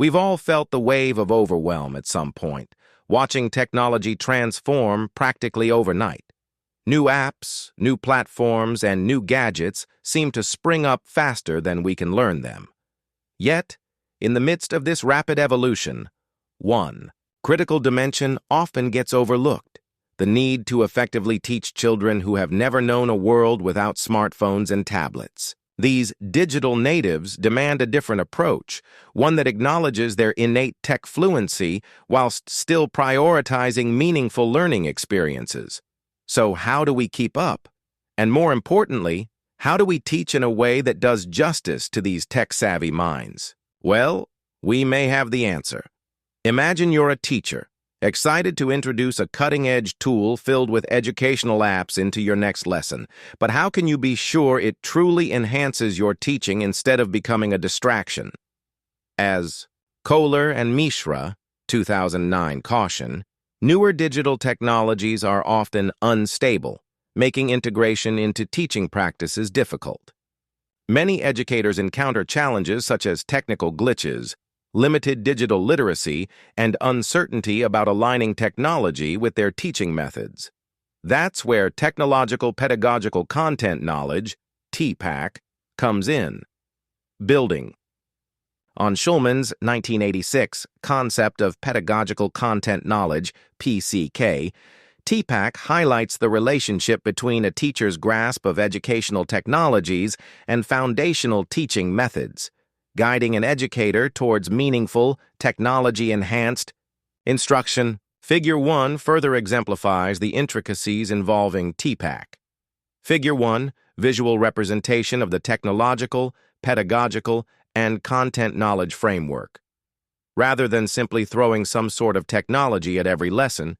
We've all felt the wave of overwhelm at some point, watching technology transform practically overnight. New apps, new platforms, and new gadgets seem to spring up faster than we can learn them. Yet, in the midst of this rapid evolution, one critical dimension often gets overlooked: the need to effectively teach children who have never known a world without smartphones and tablets. These digital natives demand a different approach, one that acknowledges their innate tech fluency whilst still prioritizing meaningful learning experiences. So how do we keep up? And more importantly, how do we teach in a way that does justice to these tech-savvy minds? Well, we may have the answer. Imagine you're a teacher, excited to introduce a cutting-edge tool filled with educational apps into your next lesson. But how can you be sure it truly enhances your teaching instead of becoming a distraction? As Kohler and Mishra, 2009, caution, newer digital technologies are often unstable, making integration into teaching practices difficult. Many educators encounter challenges such as technical glitches, limited digital literacy, and uncertainty about aligning technology with their teaching methods. That's where technological pedagogical content knowledge, TPACK, comes in. Building. On Schulman's 1986 concept of pedagogical content knowledge, PCK, TPACK highlights the relationship between a teacher's grasp of educational technologies and foundational teaching methods, guiding an educator towards meaningful, technology-enhanced instruction. Figure 1 further exemplifies the intricacies involving TPACK. Figure 1, visual representation of the technological, pedagogical, and content knowledge framework. Rather than simply throwing some sort of technology at every lesson,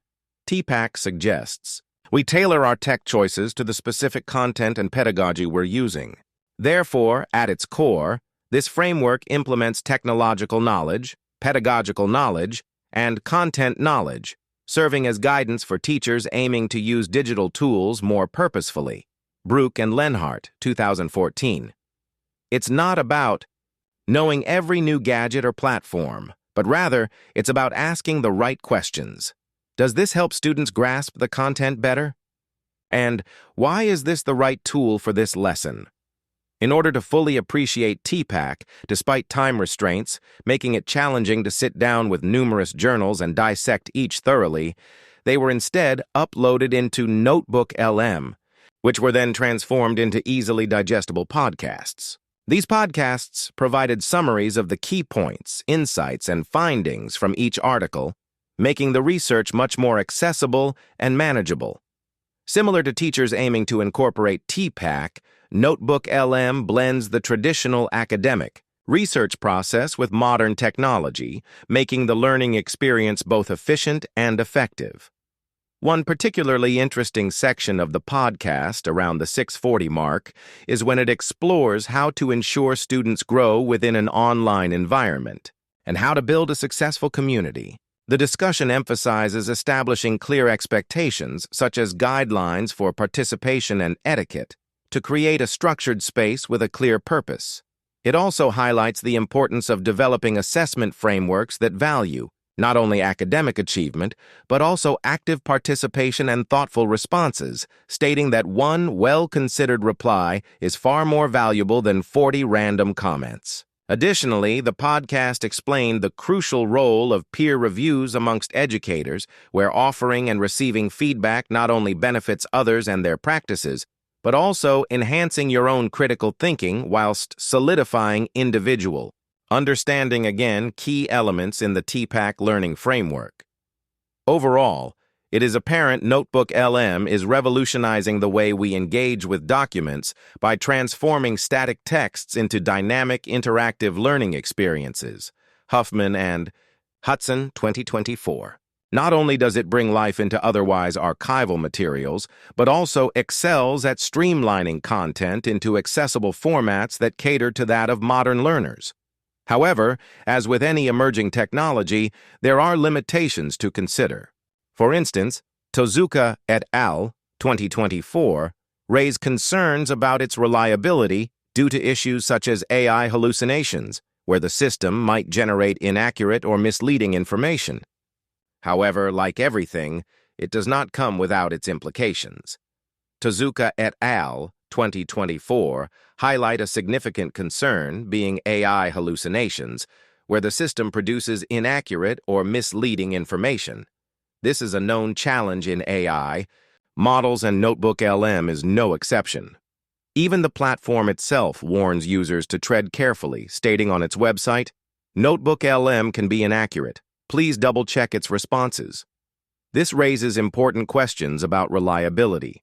TPACK suggests we tailor our tech choices to the specific content and pedagogy we're using. Therefore, at its core, this framework implements technological knowledge, pedagogical knowledge, and content knowledge, serving as guidance for teachers aiming to use digital tools more purposefully. Brook and Lenhart, 2014. It's not about knowing every new gadget or platform, but rather, it's about asking the right questions. Does this help students grasp the content better? And why is this the right tool for this lesson? In order to fully appreciate TPACK, despite time restraints, making it challenging to sit down with numerous journals and dissect each thoroughly, they were instead uploaded into Notebook LM, which were then transformed into easily digestible podcasts. These podcasts provided summaries of the key points, insights, and findings from each article, making the research much more accessible and manageable. Similar to teachers aiming to incorporate TPACK, Notebook LM blends the traditional academic research process with modern technology, making the learning experience both efficient and effective. One particularly interesting section of the podcast, around the 640 mark, is when it explores how to ensure students grow within an online environment and how to build a successful community. The discussion emphasizes establishing clear expectations, such as guidelines for participation and etiquette, to create a structured space with a clear purpose. It also highlights the importance of developing assessment frameworks that value not only academic achievement, but also active participation and thoughtful responses, stating that one well-considered reply is far more valuable than 40 random comments. Additionally, the podcast explained the crucial role of peer reviews amongst educators, where offering and receiving feedback not only benefits others and their practices, but also enhancing your own critical thinking whilst solidifying individual. Understanding, again, key elements in the TPACK learning framework. Overall, it is apparent Notebook LM is revolutionizing the way we engage with documents by transforming static texts into dynamic, interactive learning experiences. Huffman and Hudson, 2024. Not only does it bring life into otherwise archival materials, but also excels at streamlining content into accessible formats that cater to that of modern learners. However, as with any emerging technology, there are limitations to consider. For instance, Tozuka et al., 2024, raise concerns about its reliability due to issues such as AI hallucinations, where the system might generate inaccurate or misleading information. However, like everything, it does not come without its implications. Tezuka et al. 2024 highlight a significant concern being AI hallucinations, where the system produces inaccurate or misleading information. This is a known challenge in AI. Models and Notebook LM is no exception. Even the platform itself warns users to tread carefully, stating on its website, "Notebook LM can be inaccurate. Please double-check its responses." This raises important questions about reliability.